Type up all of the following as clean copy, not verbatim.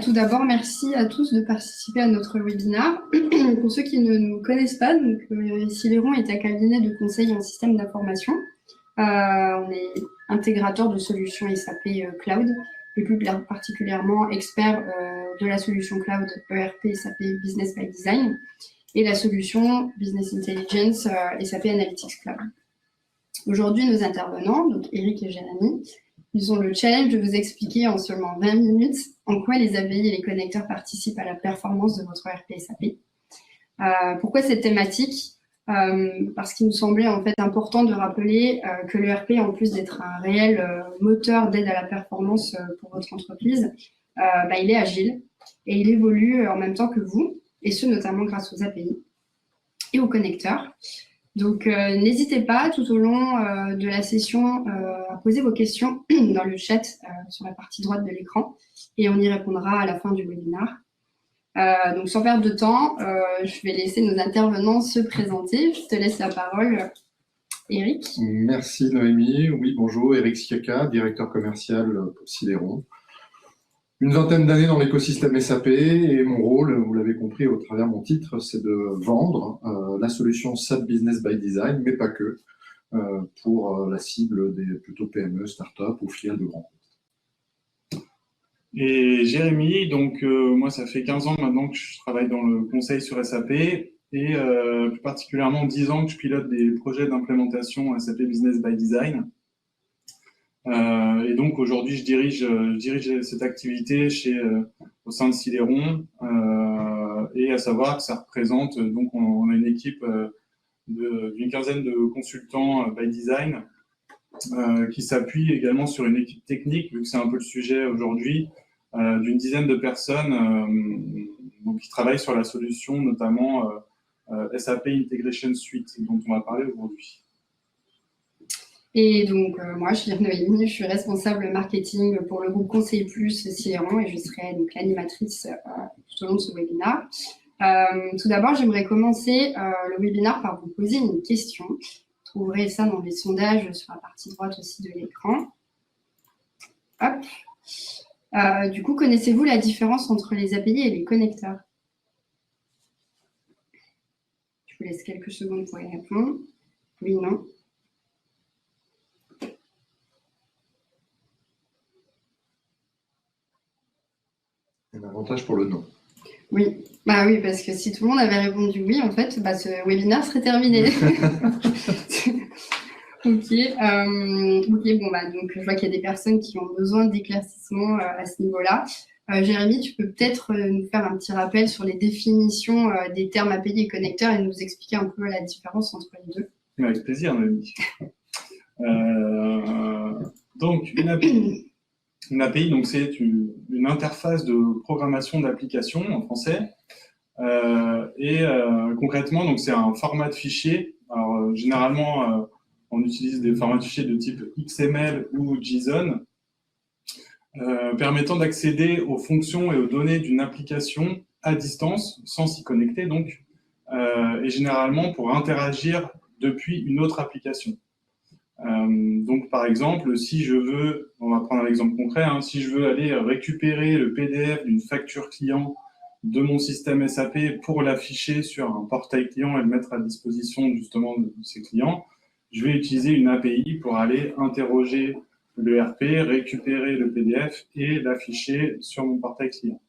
Tout d'abord, merci à tous de participer à notre webinaire. Pour ceux qui ne nous connaissent pas, donc, Celeron est un cabinet de conseil en système d'information. On est intégrateur de solutions SAP Cloud, et plus particulièrement expert de la solution Cloud ERP SAP Business by Design et la solution Business Intelligence SAP Analytics Cloud. Aujourd'hui, nos intervenants, donc Eric et Jérémy, ils ont le challenge de vous expliquer en seulement 20 minutes en quoi les API et les connecteurs participent à la performance de votre ERP SAP. Pourquoi cette thématique? Parce qu'il nous semblait en fait important de rappeler que l'ERP, en plus d'être un réel moteur d'aide à la performance pour votre entreprise, il est agile et il évolue en même temps que vous, et ce notamment grâce aux API et aux connecteurs. Donc, n'hésitez pas tout au long de la session à poser vos questions dans le chat sur la partie droite de l'écran et on y répondra à la fin du webinaire. Donc, sans perdre de temps, je vais laisser nos intervenants se présenter. Je te laisse la parole, Eric. Merci Noémie. Oui, bonjour, Eric Siaka, directeur commercial pour Celeron. Une vingtaine d'années dans l'écosystème SAP et mon rôle, vous l'avez compris au travers de mon titre, c'est de vendre la solution SAP Business by Design, mais pas que, pour la cible des plutôt PME, start-up ou filiales de grands groupes. Et Jérémy, donc moi ça fait 15 ans maintenant que je travaille dans le conseil sur SAP et plus particulièrement 10 ans que je pilote des projets d'implémentation SAP Business by Design. Et donc aujourd'hui, je dirige cette activité au sein de Celeron, et à savoir que ça représente, donc on a une équipe d'une quinzaine de consultants by design qui s'appuie également sur une équipe technique, vu que c'est un peu le sujet aujourd'hui, d'une dizaine de personnes donc, qui travaillent sur la solution, notamment SAP Integration Suite, dont on va parler aujourd'hui. Et donc, moi, je suis Noémie, je suis responsable marketing pour le groupe Conseil Plus Celeron et je serai donc l'animatrice tout au long de ce webinaire. Tout d'abord, j'aimerais commencer le webinaire par vous poser une question. Vous trouverez ça dans les sondages sur la partie droite aussi de l'écran. Hop. Du coup, connaissez-vous la différence entre les API et les connecteurs? Je vous laisse quelques secondes pour y répondre. Oui, non. Un avantage pour le non. Oui, oui, parce que si tout le monde avait répondu oui, en fait, ce webinaire serait terminé. Ok, donc je vois qu'il y a des personnes qui ont besoin d'éclaircissement à ce niveau-là. Jérémy, tu peux peut-être nous faire un petit rappel sur les définitions des termes API et connecteurs et nous expliquer un peu la différence entre les deux. Avec plaisir, Noémie. Donc, une API, donc c'est une interface de programmation d'application en français. Concrètement, donc c'est un format de fichier. Alors, généralement, on utilise des formats de fichiers de type XML ou JSON, permettant d'accéder aux fonctions et aux données d'une application à distance, sans s'y connecter donc, et généralement pour interagir depuis une autre application. Donc, par exemple, si je veux, on va prendre un exemple concret, si je veux aller récupérer le PDF d'une facture client de mon système SAP pour l'afficher sur un portail client et le mettre à disposition justement de ses clients, je vais utiliser une API pour aller interroger l'ERP, récupérer le PDF et l'afficher sur mon portail client.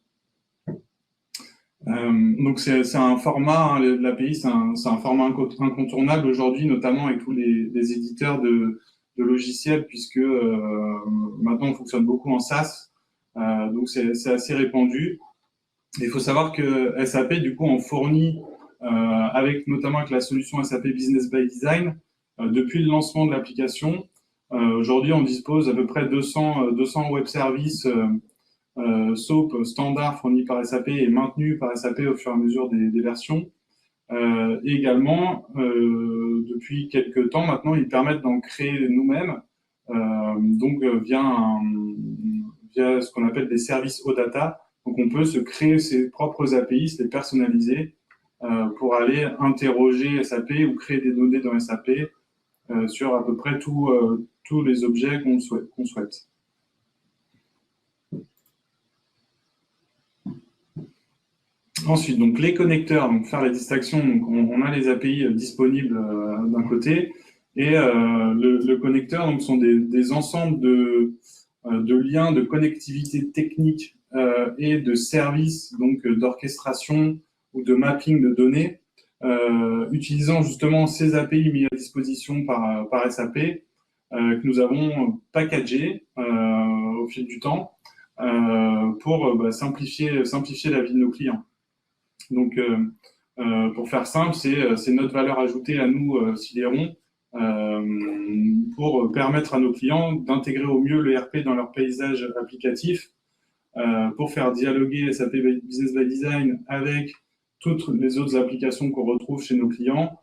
Donc c'est un format, l'API, c'est un format incontournable aujourd'hui, notamment avec tous les éditeurs de logiciels, puisque maintenant on fonctionne beaucoup en SaaS, donc c'est assez répandu. Il faut savoir que SAP, du coup, en fournit, notamment avec la solution SAP Business by Design, depuis le lancement de l'application. Aujourd'hui, on dispose à peu près 200 web services SOAP standard fournis par SAP et maintenus par SAP au fur et à mesure des versions. Et également, depuis quelques temps maintenant, ils permettent d'en créer nous-mêmes, donc via ce qu'on appelle des services OData. Donc, on peut se créer ses propres API, se les personnaliser pour aller interroger SAP ou créer des données dans SAP sur à peu près tous les objets qu'on souhaite. Ensuite, donc les connecteurs, donc faire la distinction, donc on a les API disponibles d'un côté, et le connecteur donc sont des ensembles de liens de connectivité technique et de services donc d'orchestration ou de mapping de données, utilisant justement ces API mis à disposition par SAP, que nous avons packagé au fil du temps pour simplifier la vie de nos clients. Donc, pour faire simple, c'est notre valeur ajoutée à nous, Sidéron, pour permettre à nos clients d'intégrer au mieux le RP dans leur paysage applicatif, pour faire dialoguer SAP Business by Design avec toutes les autres applications qu'on retrouve chez nos clients,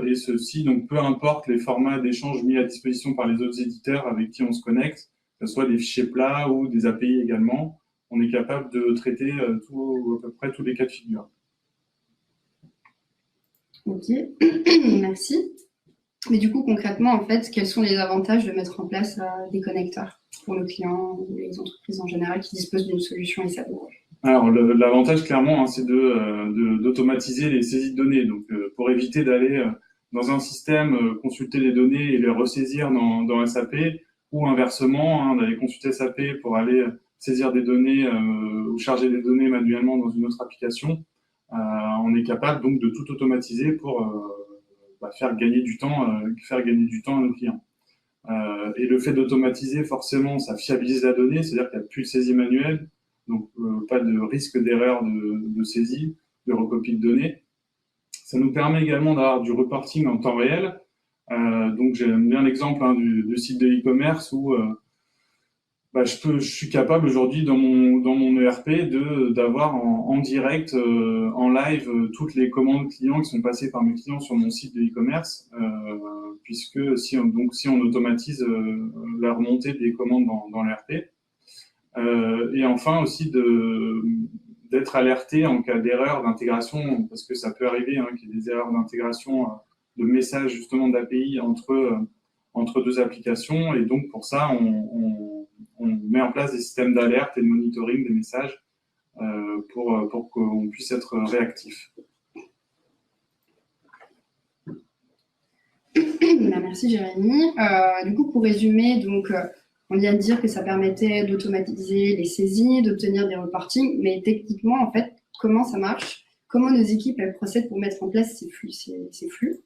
et ceci, donc, peu importe les formats d'échange mis à disposition par les autres éditeurs avec qui on se connecte, que ce soit des fichiers plats ou des API également, on est capable de traiter à peu près tous les cas de figure. Ok, merci. Mais du coup, concrètement, en fait, quels sont les avantages de mettre en place des connecteurs pour nos clients ou les entreprises en général qui disposent d'une solution SAP? Alors, l'avantage, clairement, c'est d'automatiser les saisies de données. Donc, pour éviter d'aller dans un système, consulter les données et les ressaisir dans SAP, ou inversement, d'aller consulter SAP pour aller saisir des données ou charger des données manuellement dans une autre application. On est capable donc de tout automatiser pour faire gagner du temps à nos clients. Et le fait d'automatiser, forcément, ça fiabilise la donnée, c'est-à-dire qu'il n'y a plus de saisie manuelle, donc pas de risque d'erreur de saisie, de recopie de données. Ça nous permet également d'avoir du reporting en temps réel. Donc j'aime bien l'exemple du site de e-commerce où je suis capable aujourd'hui dans mon ERP d'avoir en direct, en live, toutes les commandes clients qui sont passées par mes clients sur mon site de e-commerce, puisque si on automatise la remontée des commandes dans l'ERP. Et enfin aussi d'être alerté en cas d'erreur d'intégration, parce que ça peut arriver qu'il y ait des erreurs d'intégration de messages justement d'API entre deux applications, et donc pour ça on met en place des systèmes d'alerte et de monitoring des messages pour qu'on puisse être réactif. Merci Jérémy. Du coup, pour résumer, donc, on vient de dire que ça permettait d'automatiser les saisies, d'obtenir des reportings, mais techniquement, en fait, comment ça marche? Comment nos équipes elles procèdent pour mettre en place ces flux?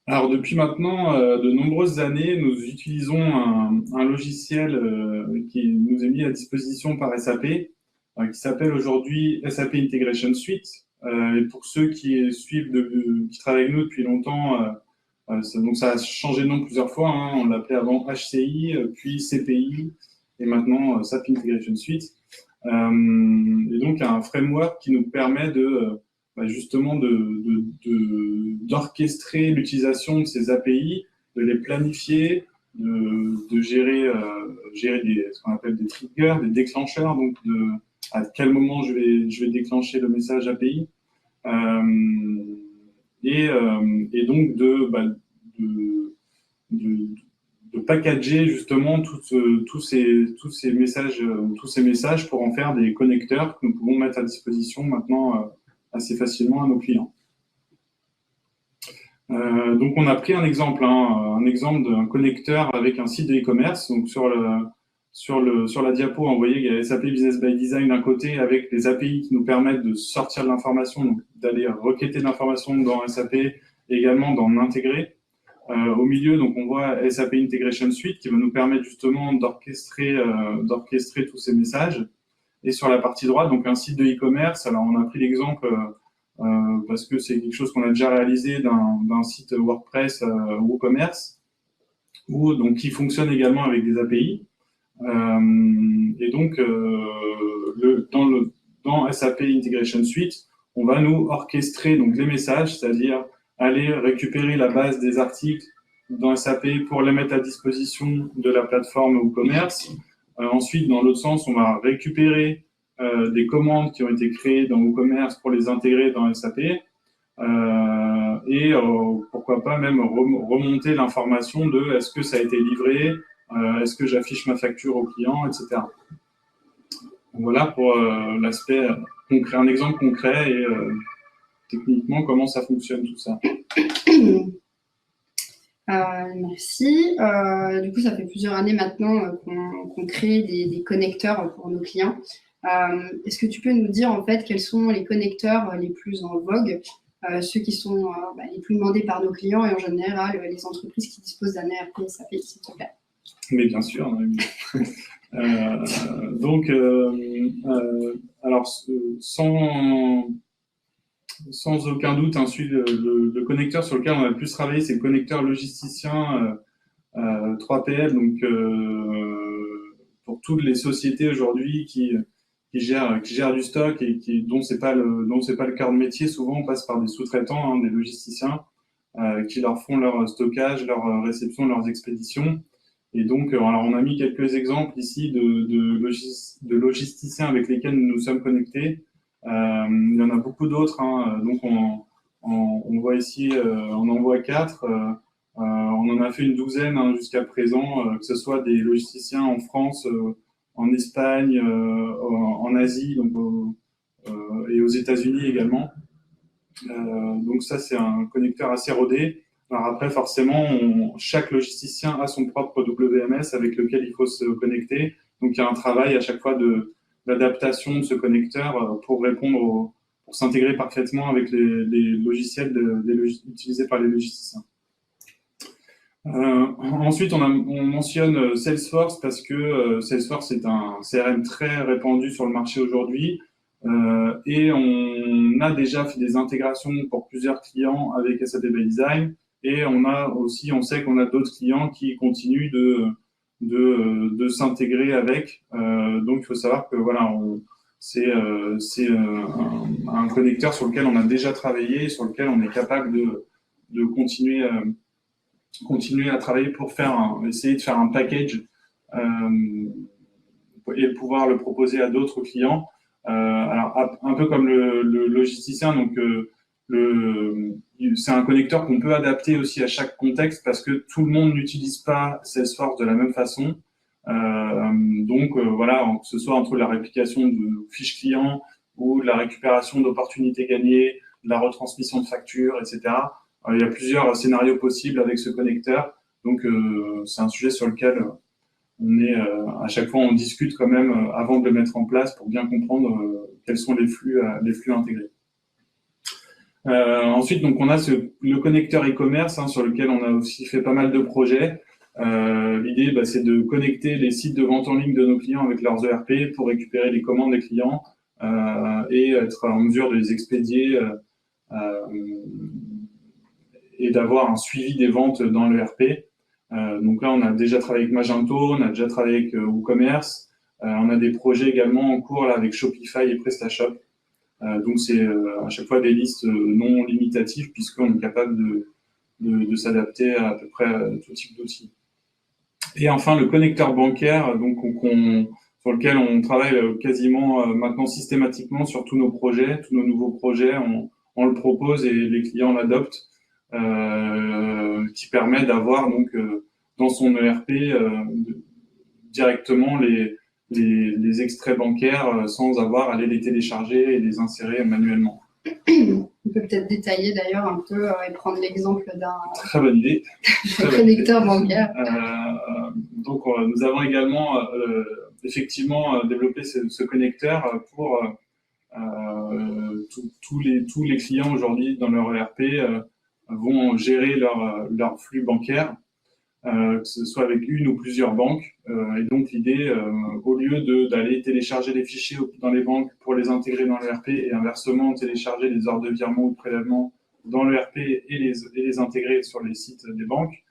Alors, depuis maintenant de nombreuses années, nous utilisons un logiciel qui nous est mis à disposition par SAP, qui s'appelle aujourd'hui SAP Integration Suite. Et pour ceux qui travaillent avec nous depuis longtemps, donc ça a changé de nom plusieurs fois. On l'appelait avant HCI, puis CPI, et maintenant SAP Integration Suite. Et donc, il y a un framework qui nous permet justement d'orchestrer l'utilisation de ces API, de les planifier, de gérer ce qu'on appelle des triggers, des déclencheurs, donc à quel moment je vais déclencher le message API, et donc de packager justement tous ces messages pour en faire des connecteurs que nous pouvons mettre à disposition maintenant assez facilement à nos clients. Donc on a pris un exemple d'un connecteur avec un site de e-commerce. Donc sur la diapo, on voyait qu'il y avait SAP Business by Design d'un côté avec les API qui nous permettent de sortir de l'information, donc d'aller requêter de l'information dans SAP et également d'en intégrer. Au milieu, donc on voit SAP Integration Suite qui va nous permettre justement d'orchestrer tous ces messages. Et sur la partie droite, donc un site de e-commerce. Alors on a pris l'exemple parce que c'est quelque chose qu'on a déjà réalisé d'un site WordPress WooCommerce, donc qui fonctionne également avec des API. Et donc dans SAP Integration Suite, on va nous orchestrer donc les messages, c'est-à-dire aller récupérer la base des articles dans SAP pour les mettre à disposition de la plateforme WooCommerce. Ensuite, dans l'autre sens, on va récupérer des commandes qui ont été créées dans WooCommerce pour les intégrer dans SAP, et pourquoi pas même remonter l'information de est-ce que ça a été livré, est-ce que j'affiche ma facture au client, etc. Voilà pour l'aspect concret, un exemple concret et techniquement comment ça fonctionne tout ça. Merci. Du coup, ça fait plusieurs années maintenant qu'on crée des connecteurs pour nos clients. Est-ce que tu peux nous dire en fait quels sont les connecteurs les plus en vogue, ceux qui sont les plus demandés par nos clients et en général les entreprises qui disposent d'un ERP SAP, s'il te plaît? Mais bien sûr. Donc, alors, sans aucun doute, le connecteur sur lequel on a le plus travaillé, c'est le connecteur logisticien 3PL, donc pour toutes les sociétés aujourd'hui qui gèrent du stock et dont c'est pas le cœur de métier. Souvent, on passe par des sous-traitants, des logisticiens, qui leur font leur stockage, leur réception, leurs expéditions. Et donc, alors on a mis quelques exemples ici de logisticiens avec lesquels nous nous sommes connectés. Il y en a beaucoup d'autres. Donc, on voit ici, on en voit 4. On en a fait une douzaine jusqu'à présent, que ce soit des logisticiens en France, en Espagne, en Asie, donc, et aux États-Unis également. Donc ça, c'est un connecteur assez rodé. Alors après, forcément, chaque logisticien a son propre WMS avec lequel il faut se connecter. Donc il y a un travail à chaque fois d'adaptation de ce connecteur pour répondre pour s'intégrer parfaitement avec les logiciels utilisés par les logisticiens. Ensuite, on mentionne Salesforce parce que Salesforce est un CRM très répandu sur le marché aujourd'hui. Et on a déjà fait des intégrations pour plusieurs clients avec SAP ByDesign, et on sait qu'on a d'autres clients qui continuent de s'intégrer avec. Donc il faut savoir que voilà, c'est un connecteur sur lequel on a déjà travaillé, sur lequel on est capable de continuer à travailler pour essayer de faire un package et pouvoir le proposer à d'autres clients. Alors, un peu comme le logisticien, donc c'est un connecteur qu'on peut adapter aussi à chaque contexte parce que tout le monde n'utilise pas Salesforce de la même façon. Donc, voilà, que ce soit entre la réplication de fiches clients ou de la récupération d'opportunités gagnées, de la retransmission de factures, etc. Il y a plusieurs scénarios possibles avec ce connecteur. Donc, c'est un sujet sur lequel à chaque fois, on discute quand même avant de le mettre en place pour bien comprendre quels sont les flux intégrés. Ensuite, donc, on a le connecteur e-commerce sur lequel on a aussi fait pas mal de projets. L'idée, c'est de connecter les sites de vente en ligne de nos clients avec leurs ERP pour récupérer les commandes des clients et être en mesure de les expédier et d'avoir un suivi des ventes dans l'ERP. Donc là, on a déjà travaillé avec Magento, on a déjà travaillé avec WooCommerce, on a des projets également en cours là, avec Shopify et PrestaShop. Donc c'est à chaque fois des listes non limitatives puisqu'on est capable de s'adapter à peu près à tout type d'outils. Et enfin, le connecteur bancaire, donc sur lequel on travaille quasiment maintenant systématiquement sur tous nos projets, tous nos nouveaux projets, on le propose et les clients l'adoptent. Qui permet d'avoir donc dans son ERP directement les extraits bancaires sans avoir à aller les télécharger et les insérer manuellement. On peut peut-être détailler d'ailleurs un peu et prendre l'exemple d'un très bonne idée. connecteur bancaire. Donc nous avons également effectivement développé ce connecteur pour tous les clients aujourd'hui dans leur ERP vont gérer leur flux bancaire, que ce soit avec une ou plusieurs banques. Et donc, l'idée, au lieu d'aller télécharger les fichiers dans les banques pour les intégrer dans l'ERP et inversement télécharger les ordres de virement ou de prélèvement dans l'ERP et les intégrer sur les sites des banques,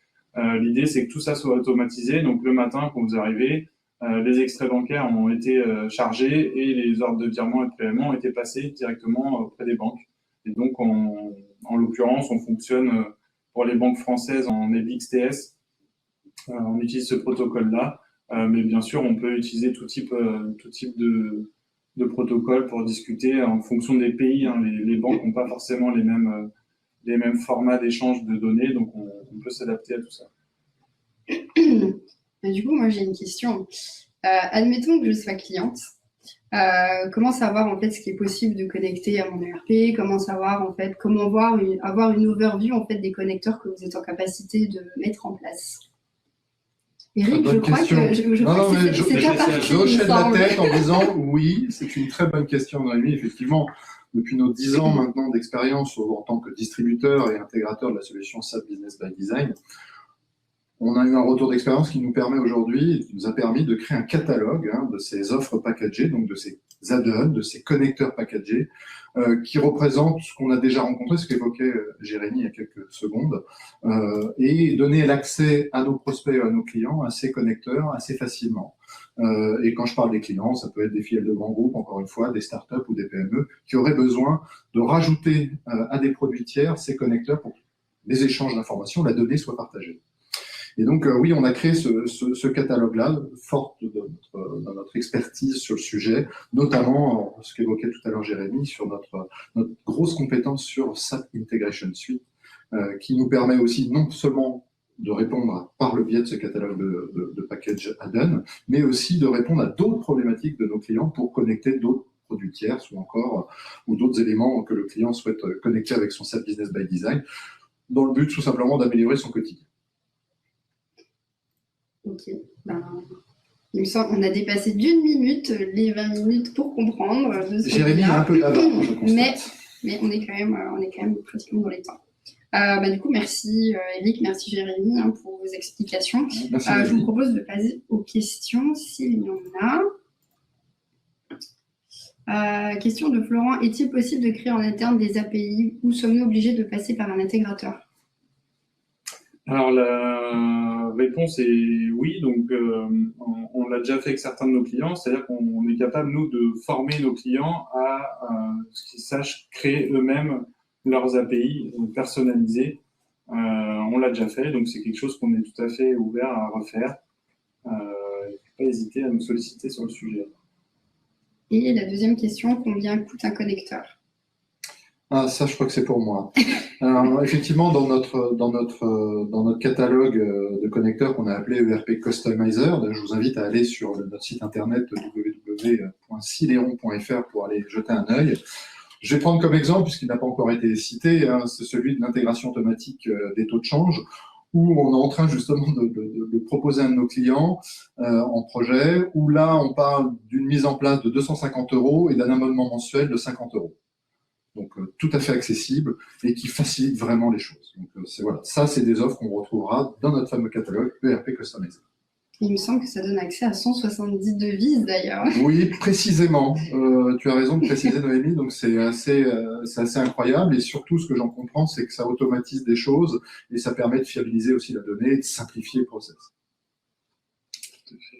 l'idée, c'est que tout ça soit automatisé. Donc, le matin, quand vous arrivez, les extraits bancaires ont été chargés et les ordres de virement et de prélèvement ont été passés directement auprès des banques. Et donc, en l'occurrence, on fonctionne pour les banques françaises en EBXTS. On utilise ce protocole-là, mais bien sûr, on peut utiliser tout type de protocole pour discuter en fonction des pays. Les banques n'ont pas forcément les mêmes formats d'échange de données, donc on peut s'adapter à tout ça. Du coup, moi, j'ai une question. Admettons que je sois cliente. Comment savoir en fait ce qui est possible de connecter à mon ERP, comment savoir en fait, comment avoir une overview en fait des connecteurs que vous êtes en capacité de mettre en place. Eric, je crois que c'est ta partie. Je hochais de la tête en disant oui, c'est une très bonne question, Noémie. Effectivement, depuis nos 10 ans maintenant d'expérience en tant que distributeur et intégrateur de la solution SAP Business by Design, on a eu un retour d'expérience qui nous permet aujourd'hui, qui nous a permis de créer un catalogue de ces offres packagées, donc de ces add-ons, de ces connecteurs packagés, qui représentent ce qu'on a déjà rencontré, ce qu'évoquait Jérémy il y a quelques secondes, et donner l'accès à nos prospects et à nos clients à ces connecteurs assez facilement. Et quand je parle des clients, ça peut être des filiales de grands groupes, encore une fois, des startups ou des PME, qui auraient besoin de rajouter à des produits tiers ces connecteurs pour que les échanges d'informations, la donnée soit partagée. Et donc, oui, on a créé ce catalogue-là, fort de notre expertise sur le sujet, notamment ce qu'évoquait tout à l'heure Jérémy, sur notre grosse compétence sur SAP Integration Suite, qui nous permet aussi non seulement de répondre par le biais de ce catalogue de package add-on, mais aussi de répondre à d'autres problématiques de nos clients pour connecter d'autres produits tiers ou d'autres éléments que le client souhaite connecter avec son SAP Business by Design, dans le but tout simplement d'améliorer son quotidien. Ok, il me semble qu'on a dépassé d'1 minute les 20 minutes pour comprendre. Jérémy est un peu d'avant, je constate. Mais on est quand même pratiquement dans les temps. Du coup, merci Eric, merci Jérémy pour vos explications. Merci, je vous propose de passer aux questions s'il y en a. Question de Florent, est-il possible de créer en interne des API ou sommes-nous obligés de passer par un intégrateur? Alors, la réponse est oui. Donc, on l'a déjà fait avec certains de nos clients. C'est-à-dire qu'on est capable, nous, de former nos clients à ce qu'ils sachent créer eux-mêmes leurs API personnalisées. On l'a déjà fait. Donc, c'est quelque chose qu'on est tout à fait ouvert à refaire. Il ne faut pas hésiter à nous solliciter sur le sujet. Et la deuxième question, combien coûte un connecteur? Ah, ça, je crois que c'est pour moi. Alors, effectivement, dans notre catalogue de connecteurs qu'on a appelé ERP Customizer, je vous invite à aller sur notre site internet www.sileron.fr pour aller jeter un œil. Je vais prendre comme exemple, puisqu'il n'a pas encore été cité, c'est celui de l'intégration automatique des taux de change, où on est en train justement de proposer à un de nos clients en projet, où là, on parle d'une mise en place de 250 € et d'un abonnement mensuel de 50 €. Donc tout à fait accessible et qui facilite vraiment les choses. Donc voilà, ça c'est des offres qu'on retrouvera dans notre fameux catalogue ERP Customizer. Il me semble que ça donne accès à 170 devises d'ailleurs. Oui, précisément. Tu as raison de préciser, Noémie. Donc c'est assez incroyable et surtout ce que j'en comprends, c'est que ça automatise des choses et ça permet de fiabiliser aussi la donnée et de simplifier le process.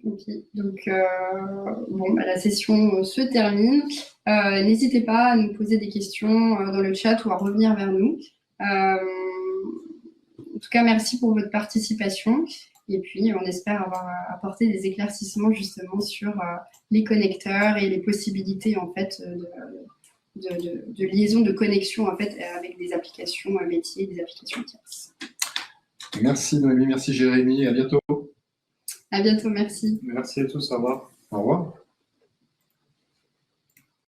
Ok, donc la session se termine. N'hésitez pas à nous poser des questions dans le chat ou à revenir vers nous. En tout cas, merci pour votre participation. Et puis, on espère avoir apporté des éclaircissements justement sur les connecteurs et les possibilités en fait de liaison, de connexion en fait avec des applications métiers, des applications tierces. Merci Noémie, merci Jérémy, à bientôt. À bientôt, merci. Merci à tous, au revoir. Au revoir.